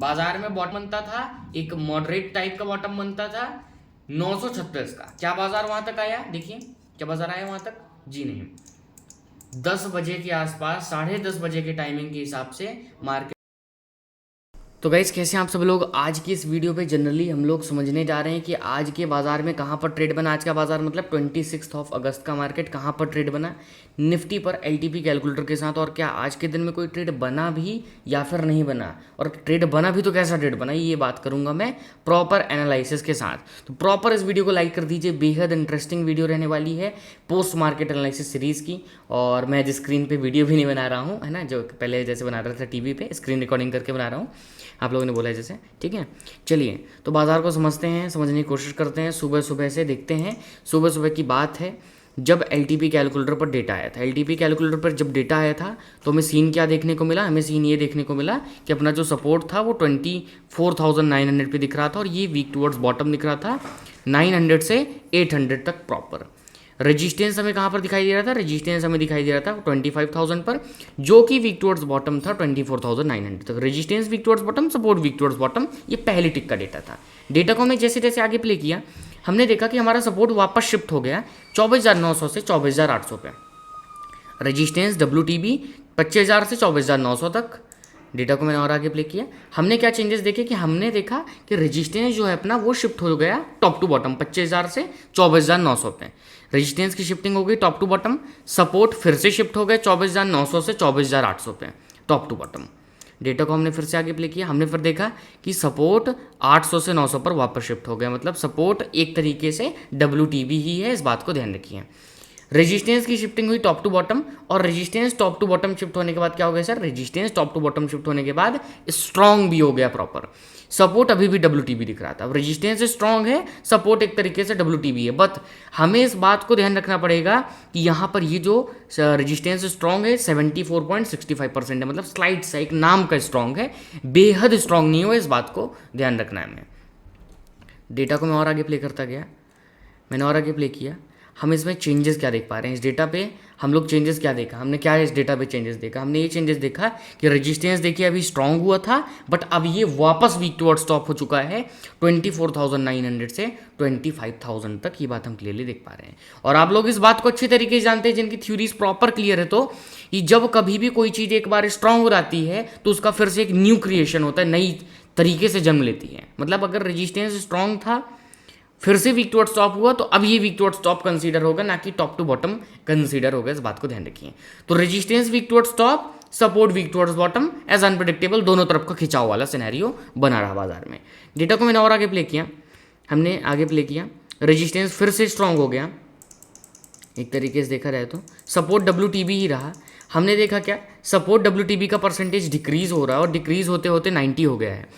बाजार में बॉटम बनता था, एक मॉडरेट टाइप का बॉटम बनता था 936 का। क्या बाजार वहां तक आया? देखिए क्या बाजार आया वहां तक? जी नहीं। 10 बजे के आसपास, 10:30 बजे के टाइमिंग के हिसाब से मार्केट। तो गाइस कैसे हैं आप सब लोग? आज की इस वीडियो पे जनरली हम लोग समझने जा रहे हैं कि आज के बाजार में कहाँ पर ट्रेड बना। आज का बाजार मतलब 26 अगस्त का मार्केट कहाँ पर ट्रेड बना निफ्टी पर एलटीपी कैलकुलेटर के साथ। और क्या आज के दिन में कोई ट्रेड बना भी या फिर नहीं बना, और ट्रेड बना भी तो कैसा ट्रेड बना, ये बात करूंगा मैं प्रॉपर एनालिसिस के साथ। तो प्रॉपर इस वीडियो को लाइक कर दीजिए, बेहद इंटरेस्टिंग वीडियो रहने वाली है पोस्ट मार्केट एनालिसिस सीरीज़ की। और मैं जिस स्क्रीन पे वीडियो भी नहीं बना रहा हूँ, है ना, जो पहले जैसे बना रहा था टीवी पे, स्क्रीन रिकॉर्डिंग करके बना रहा हूँ, आप लोगों ने बोला है जैसे। ठीक है, चलिए तो बाज़ार को समझते हैं, समझने की कोशिश करते हैं। सुबह सुबह से देखते हैं, सुबह सुबह की बात है जब एलटीपी कैलकुलेटर पर डेटा आया था। एलटीपी कैलकुलेटर पर जब डेटा आया था तो हमें सीन क्या देखने को मिला? हमें सीन ये देखने को मिला कि अपना जो सपोर्ट था वो 24,900 पे दिख रहा था, और ये वीक टुवर्ड्स बॉटम दिख रहा था 900 से 800 तक प्रॉपर। रेजिस्टेंस हमें कहाँ पर दिखाई दे रहा था? रेजिस्टेंस हमें दिखाई दे रहा था 25,000 पर, जो कि वीक टुवर्ड्स बॉटम था 24,900 तक। Resistance weak towards bottom, support weak towards bottom, ये पहले टिक का डेटा था। डेटा को हमें जैसे जैसे आगे प्ले किया, हमने देखा कि हमारा सपोर्ट वापस शिफ्ट हो गया 24,900 से 24,800 पे। रेजिस्टेंस WTB 25,000 से 24,900 तक। डेटा को मैंने और आगे प्ले किया, हमने क्या चेंजेस देखे कि हमने देखा कि रेजिस्टेंस जो है अपना वो शिफ्ट हो गया टॉप टू बॉटम 25,000 से 24,900 पे। रेजिस्टेंस की शिफ्टिंग हो गई टॉप टू बॉटम। सपोर्ट फिर से शिफ्ट हो गए 24,900 से 24,800 पे टॉप टू बॉटम। डेटा को हमने फिर से आगे प्ले किया, हमने फिर देखा कि सपोर्ट 800 से 900 पर वापस शिफ्ट हो गया, मतलब सपोर्ट एक तरीके से WTB ही है, इस बात को ध्यान रखिए। रेजिस्टेंस की शिफ्टिंग हुई टॉप टू बॉटम, और resistance top to bottom shift होने के बाद क्या हो गया sir? Resistance top to bottom shift होने के बाद स्ट्रांग भी हो गया प्रॉपर। सपोर्ट अभी भी WTB दिख रहा था। अब रेजिस्टेंस स्ट्रांग है, सपोर्ट एक तरीके से WTB है, बट हमें इस बात को ध्यान रखना पड़ेगा कि यहाँ पर ये जो रेजिस्टेंस स्ट्रांग है 74.65% है, मतलब स्लाइड सा एक नाम का स्ट्रांग है, बेहद स्ट्रांग नहीं हो, इस बात को ध्यान रखना है हमें। डेटा को मैं और आगे प्ले करता गया, मैंने और आगे प्ले किया, हम इसमें चेंजेस क्या देख पा रहे हैं इस डेटा पे? हम लोग चेंजेस क्या देखा, हमने क्या इस डेटा पे चेंजेस देखा? हमने ये चेंजेस देखा कि रेजिस्टेंस देखिए अभी स्ट्रांग हुआ था, बट अब ये वापस वीक टुवर्ड्स स्टॉप हो चुका है 24,900 से 25,000 तक। ये बात हम क्लियरली देख पा रहे हैं, और आप लोग इस बात को अच्छी तरीके से जानते हैं जिनकी थ्योरीज प्रॉपर क्लियर है, तो कि जब कभी भी कोई चीज़ एक बार स्ट्रांग हो जाती है तो उसका फिर से एक न्यू क्रिएशन होता है, नई तरीके से जन्म लेती है। मतलब अगर रेजिस्टेंस स्ट्रांग था, फिर से वीक टुवर्ड्स टॉप हुआ, तो अब ये वीक टुवर्ड्स टॉप कंसीडर होगा, ना कि टॉप टू बॉटम कंसीडर होगा, इस बात को ध्यान रखिए। तो resistance weak towards top, support weak towards bottom, as unpredictable, दोनों तरफ का खिंचाव वाला सिनेरियो बना रहा बाजार में। डेटा को मैंने और आगे प्ले किया, हमने आगे प्ले किया, रेजिस्टेंस फिर से स्ट्रांग हो गया एक तरीके से देखा जाए तो। सपोर्ट WTB ही रहा, हमने देखा क्या? सपोर्ट WTB का परसेंटेज डिक्रीज हो रहा है, और डिक्रीज होते होते 90 हो गया है।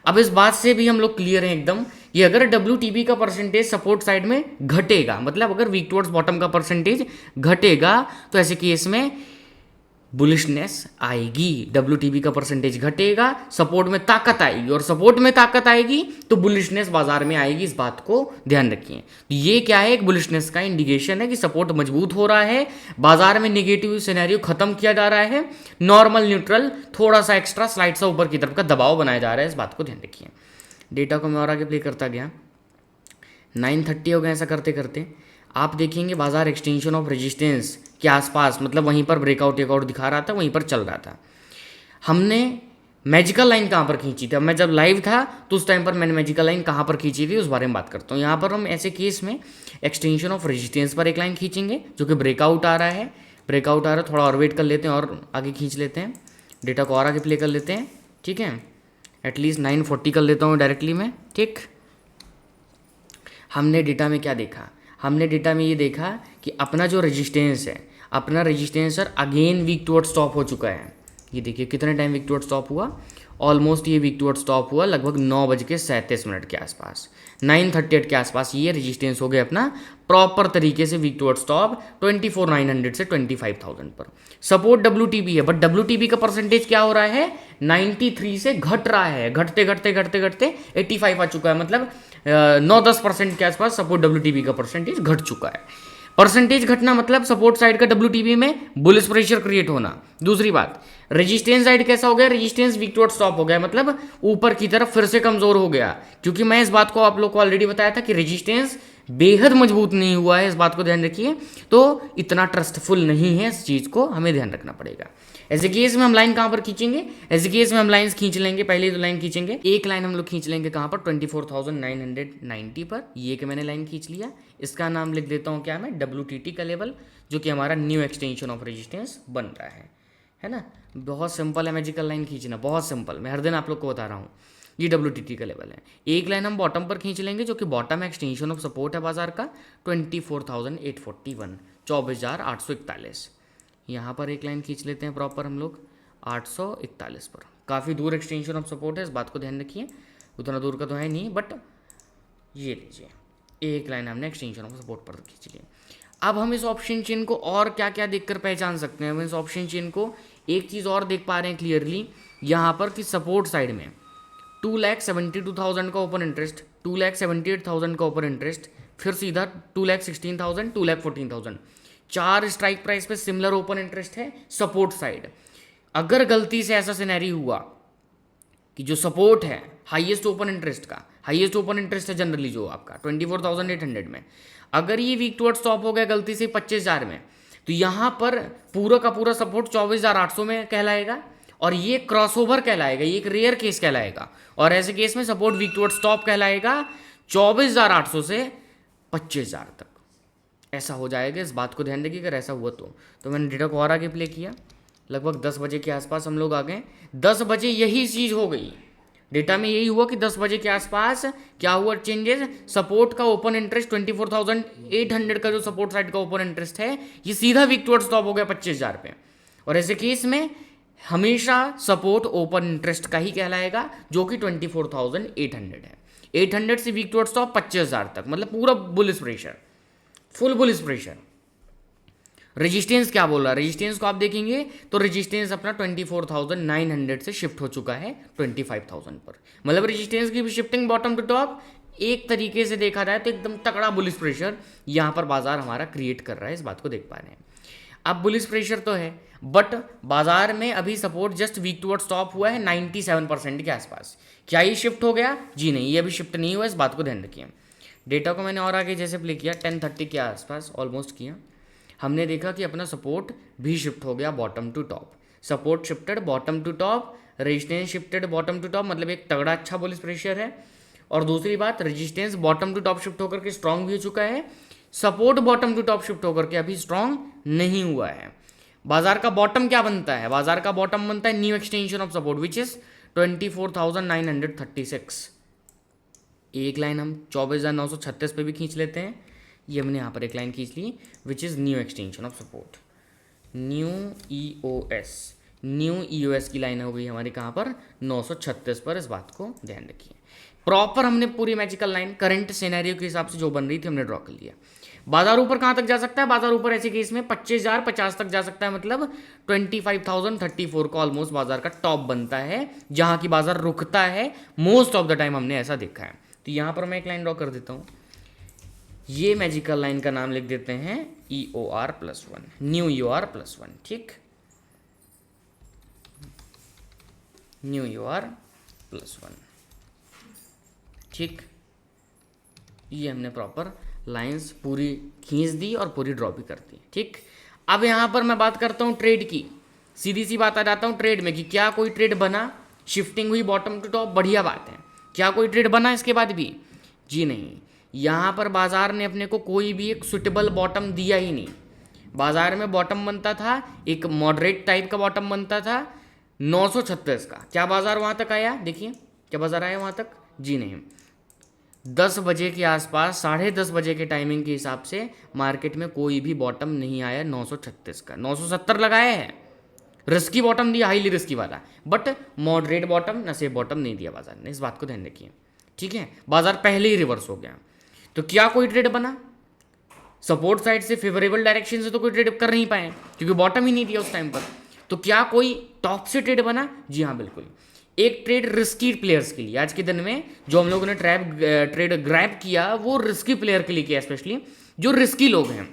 अब इस बात से भी हम लोग क्लियर हैं एकदम कि अगर WTB का परसेंटेज सपोर्ट साइड में घटेगा, मतलब अगर वीक टुवर्ड्स बॉटम का परसेंटेज घटेगा, तो ऐसे केस में बुलिशनेस आएगी। WTB का परसेंटेज घटेगा, सपोर्ट में ताकत आएगी, और सपोर्ट में ताकत आएगी तो बुलिशनेस बाजार में आएगी, इस बात को ध्यान रखिए। तो ये क्या है? एक बुलिशनेस का इंडिकेशन है कि सपोर्ट मजबूत हो रहा है, बाजार में नेगेटिव सिनेरियो खत्म किया जा रहा है, नॉर्मल न्यूट्रल थोड़ा सा एक्स्ट्रा स्लाइड सा ऊपर की तरफ का दबाव बनाया जा रहा है, इस बात को ध्यान रखिए। डेटा को मैं और आगे प्ले करता गया, 9:30 हो गए। ऐसा करते करते आप देखेंगे बाजार एक्सटेंशन ऑफ रेजिस्टेंस के आसपास, मतलब वहीं पर ब्रेकआउट टेकआउट दिखा रहा था, वहीं पर चल रहा था। हमने मैजिकल लाइन कहाँ पर खींची थी? अब मैं जब लाइव था तो उस टाइम पर मैंने मैजिकल लाइन कहाँ पर खींची थी उस बारे में बात करता हूँ। यहाँ पर हम ऐसे केस में एक्सटेंशन ऑफ रेजिस्टेंस पर एक लाइन खींचेंगे, जो कि ब्रेकआउट आ रहा है, ब्रेकआउट आ रहा है, थोड़ा और वेट कर लेते हैं और आगे खींच लेते हैं। डेटा को और आगे प्ले कर लेते हैं, ठीक है, एटलीस्ट 9:40 कर लेता हूँ डायरेक्टली मैं, ठीक। हमने डेटा में क्या देखा? हमने डेटा में ये देखा कि अपना जो रेजिस्टेंस है, अपना resistance sir again weak towards stop हो चुका है। ये देखिए कितने टाइम वीक टुवर्ड्स स्टॉप हुआ, ऑलमोस्ट ये वीक टुवर्ड्स स्टॉप हुआ लगभग 9:37 के आसपास, 9:38 के आसपास ये रेजिस्टेंस हो गया अपना प्रॉपर तरीके से वीक टुवर्ड्स स्टॉप 24,900 से 25,000 पर। सपोर्ट WTB है, बट WTB का परसेंटेज क्या हो रहा है? 93 से घट रहा है, घटते घटते घटते घटते 85 आ चुका है, मतलब 9-10% के आसपास सपोर्ट WTB का परसेंटेज घट चुका है। परसेंटेज घटना मतलब सपोर्ट साइड का WTB में बुलिश प्रेशर क्रिएट होना। दूसरी बात, रेजिस्टेंस साइड कैसा हो गया, रेजिस्टेंस वीक टुवर्ड्स टॉप हो गया, मतलब ऊपर की तरफ फिर से कमजोर हो गया। क्योंकि मैं इस बात को आप लोग को ऑलरेडी बताया था कि रेजिस्टेंस बेहद मजबूत नहीं हुआ है, इस बात को ध्यान रखिए। तो इतना ट्रस्टफुल नहीं है, इस चीज को हमें ध्यान रखना पड़ेगा। ऐसे केस में हम लाइन कहाँ पर खींचेंगे, ऐसे केस में हम लाइंस खींच लेंगे। पहले तो लाइन खींचेंगे, एक लाइन हम लोग खींच लेंगे कहाँ पर, 24,990 पर। ये कि मैंने लाइन खींच लिया, इसका नाम लिख देता हूँ क्या मैं, WTT का लेवल, जो कि हमारा न्यू एक्सटेंशन ऑफ रेजिस्टेंस बन रहा है ना। बहुत सिंपल है मैजिकल लाइन खींचना, बहुत सिंपल, मैं हर दिन आप लोग को बता रहा हूँ। ये WTT का लेवल है। एक लाइन हम बॉटम पर खींच लेंगे, जो कि बॉटम एक्सटेंशन ऑफ सपोर्ट है बाजार का, 24,841, 24,841। यहाँ पर एक लाइन खींच लेते हैं प्रॉपर हम लोग 841 पर। काफ़ी दूर एक्सटेंशन ऑफ सपोर्ट है, इस बात को ध्यान रखिए, उतना दूर का तो है नहीं, बट ये लीजिए एक लाइन हमने एक्सटेंशन ऑफ सपोर्ट पर खींच ली। अब हम इस ऑप्शन चेन को और क्या क्या देखकर पहचान सकते हैं, हम इस ऑप्शन चेन को एक चीज़ और देख पा रहे हैं क्लियरली यहाँ पर कि सपोर्ट साइड में 2,72,000 का ओपन इंटरेस्ट, 2,78,000 का ओपन इंटरेस्ट, फिर सीधा 2,16,000, 2,14,000, 4 स्ट्राइक प्राइस पे सिमिलर ओपन इंटरेस्ट है सपोर्ट साइड। अगर गलती से ऐसा सिनेरी हुआ कि जो सपोर्ट है हाईएस्ट ओपन इंटरेस्ट का, हाईएस्ट ओपन इंटरेस्ट है जनरली जो आपका 24,800 में, अगर ये वीक टुवर्ड्स टॉप हो गया गलती से 25,000 में, तो यहाँ पर पूरा का पूरा सपोर्ट 24,800 में कहलाएगा और ये क्रॉसओवर कहलाएगा, ये एक रेयर केस कहलाएगा। और ऐसे केस में सपोर्ट वीक टुवर्ड्स टॉप कहलाएगा 24,800 से 25,000 तक, ऐसा हो जाएगा। इस बात को ध्यान रखिए अगर ऐसा हुआ तो मैंने डेटा को और आगे प्ले किया, लगभग 10 बजे के आसपास हम लोग आ गए। 10 बजे यही चीज़ हो गई, डेटा में यही हुआ कि 10 बजे के आसपास क्या हुआ चेंजेस, सपोर्ट का ओपन इंटरेस्ट 24,800 का जो सपोर्ट साइड का ओपन इंटरेस्ट है ये सीधा वीक टुवर्ड्स टॉप हो गया 25,000 पे। और ऐसे केस में हमेशा सपोर्ट ओपन इंटरेस्ट का ही कहलाएगा, जो कि 24,800 है। 800 से वीक टुवर्ड्स टॉप 25,000 तक, मतलब पूरा bullish pressure, full bullish pressure. Resistance क्या बोल रहा है, रेजिस्टेंस को आप देखेंगे तो रेजिस्टेंस अपना 24,900 से शिफ्ट हो चुका है 25,000 पर, मतलब रेजिस्टेंस की भी शिफ्टिंग बॉटम टू टॉप। एक तरीके से देखा जाए तो एकदम तगड़ा बुलिश प्रेशर यहाँ पर बाजार हमारा क्रिएट कर रहा है, इस बात को देख पा रहे हैं। अब बुलिश प्रेशर तो है, बट बाजार में अभी support just weak towards top हुआ है 97% के आसपास। क्या ये शिफ्ट हो गया, जी नहीं, ये अभी शिफ्ट नहीं हुआ, इस बात को ध्यान रखिए। डेटा को मैंने और आगे जैसे प्ले किया 10:30 के आसपास ऑलमोस्ट किया, हमने देखा कि अपना सपोर्ट भी शिफ्ट हो गया bottom to top, support shifted bottom to top, resistance shifted bottom to top, मतलब एक तगड़ा अच्छा बुलिश प्रेशर है। और दूसरी बात, resistance bottom to top shift होकर के स्ट्रांग भी हो चुका है, support bottom to top shift होकर के अभी स्ट्रांग नहीं हुआ है। बाजार का बॉटम क्या बनता है, बाजार का बॉटम बनता है new extension of support which is 24,936। एक लाइन हम 24,936 पे भी खींच लेते हैं, ये हमने यहाँ पर एक लाइन खींच ली which is new extension of support, new EOS की लाइन हो गई हमारी कहाँ पर 936 पर, इस बात को ध्यान रखिए। प्रॉपर हमने पूरी मैजिकल लाइन करंट सिनेरियो के हिसाब से जो बन रही थी हमने ड्रॉ कर लिया। बाजार ऊपर कहाँ तक जा सकता है, बाजार ऊपर ऐसे केस में 25,050 तक जा सकता है, मतलब 25,034 का ऑलमोस्ट बाजार का टॉप बनता है, जहाँ की बाजार रुकता है मोस्ट ऑफ द टाइम, हमने ऐसा देखा है। तो यहाँ पर मैं एक लाइन ड्रॉ कर देता हूँ, ये मैजिकल लाइन का नाम लिख देते हैं EOR+1, न्यू EOR+1, ठीक, न्यू EOR+1, ठीक। ये हमने प्रॉपर लाइंस पूरी खींच दी और पूरी ड्रॉ भी कर दी, ठीक। अब यहाँ पर मैं बात करता हूँ ट्रेड की, सीधी सी बात आ जाता हूँ ट्रेड में कि क्या कोई ट्रेड बना, शिफ्टिंग हुई बॉटम टू टॉप, बढ़िया बात है। क्या कोई ट्रेड बना इसके बाद भी, जी नहीं। यहाँ पर बाजार ने अपने को कोई भी एक सुटेबल बॉटम दिया ही नहीं। बाजार में बॉटम बनता था, एक मॉडरेट टाइप का बॉटम बनता था 936 का। क्या बाजार वहाँ तक आया, देखिए क्या बाजार आया वहाँ तक, जी नहीं। 10 बजे के आसपास, 10:30 बजे के टाइमिंग के हिसाब से मार्केट में कोई भी बॉटम नहीं आया 936 का। 970 लगाया है, रिस्की बॉटम दिया, हाईली रिस्की वाला, बट मॉडरेट बॉटम, नसेब बॉटम नहीं दिया बाजार ने, इस बात को ध्यान रखिए, ठीक है। बाजार पहले ही रिवर्स हो गया। तो क्या कोई ट्रेड बना, सपोर्ट साइड से फेवरेबल डायरेक्शन से तो कोई ट्रेड कर नहीं पाए क्योंकि बॉटम ही नहीं दिया उस टाइम पर। तो क्या कोई टॉप से ट्रेड बना, जी हाँ बिल्कुल। एक ट्रेड रिस्की प्लेयर्स के लिए आज के दिन में जो हम लोगों ने ट्रेड ग्रैब किया, वो रिस्की प्लेयर के लिए किया, स्पेशली जो रिस्की लोग हैं,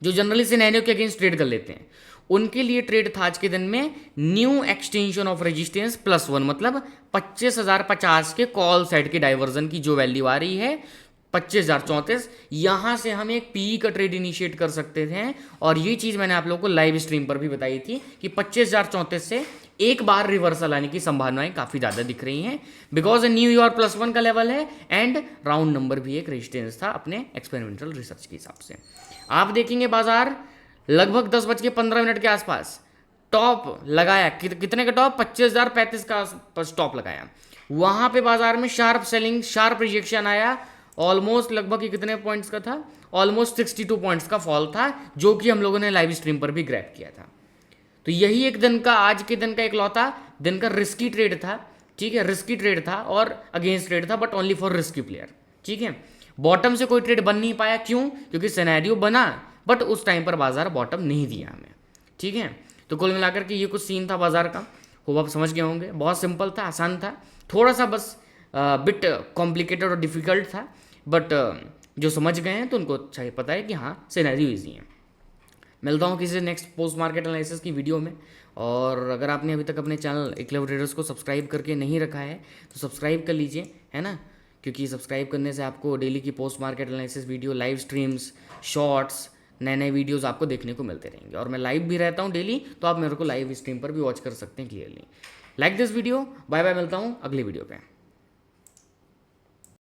जो जनरली सिनेरियो के अगेंस्ट ट्रेड कर लेते हैं, उनके लिए ट्रेड था आज के दिन में न्यू एक्सटेंशन ऑफ रेजिस्टेंस +1, मतलब 25,050 के कॉल साइड के डाइवर्जन की जो वैल्यू आ रही है 25,034, यहां से हम एक पीई का ट्रेड इनिशिएट कर सकते थे। और ये चीज़ मैंने आप लोगों को लाइव स्ट्रीम पर भी बताई थी कि 25,034 से एक बार रिवर्सल आने की संभावनाएं काफ़ी ज़्यादा दिख रही हैं, बिकॉज न्यू ईयर +1 का लेवल है एंड राउंड नंबर भी एक रेजिस्टेंस था अपने एक्सपेरिमेंटल रिसर्च के हिसाब से। आप देखेंगे बाजार लगभग 10:15 के आसपास टॉप लगाया, कितने का टॉप, 25,035 का स्टॉप लगाया। वहां पे बाजार में शार्प सेलिंग, शार्प रिजेक्शन आया, ऑलमोस्ट लगभग ये कितने पॉइंट्स का था, ऑलमोस्ट 62 पॉइंट्स का फॉल था, जो कि हम लोगों ने लाइव स्ट्रीम पर भी ग्रैब किया था। तो यही एक दिन का, आज के दिन का इकलौता दिन का रिस्की ट्रेड था, ठीक है, रिस्की ट्रेड था और अगेंस्ट ट्रेड था, but only for risky player, ठीक है। बॉटम से कोई ट्रेड बन नहीं पाया, क्यों, क्योंकि सिनेरियो बना बट उस टाइम पर बाजार बॉटम नहीं दिया हमें, ठीक है। तो कुल मिलाकर के ये कुछ सीन था बाजार का, वो आप समझ गए होंगे, बहुत सिंपल था, आसान था, थोड़ा सा बस बिट कॉम्प्लिकेटेड और डिफिकल्ट था, बट जो समझ गए हैं तो उनको अच्छा ही पता है कि हाँ सिनेरियो ईजी है। मिलता हूँ किसी नेक्स्ट पोस्ट मार्केट एनालिसिस की वीडियो में। और अगर आपने अभी तक अपने चैनल एक क्लेवर ट्रेडर्स को सब्सक्राइब करके नहीं रखा है तो सब्सक्राइब कर लीजिए, है ना, क्योंकि सब्सक्राइब करने से आपको डेली की post market analysis video, live streams, shorts, नए नए वीडियोस आपको देखने को मिलते रहेंगे। और मैं लाइव भी रहता हूँ डेली, तो आप मेरे को लाइव स्ट्रीम पर भी वॉच कर सकते हैं clearly. Like this video, bye bye, मिलता हूँ अगली वीडियो पे।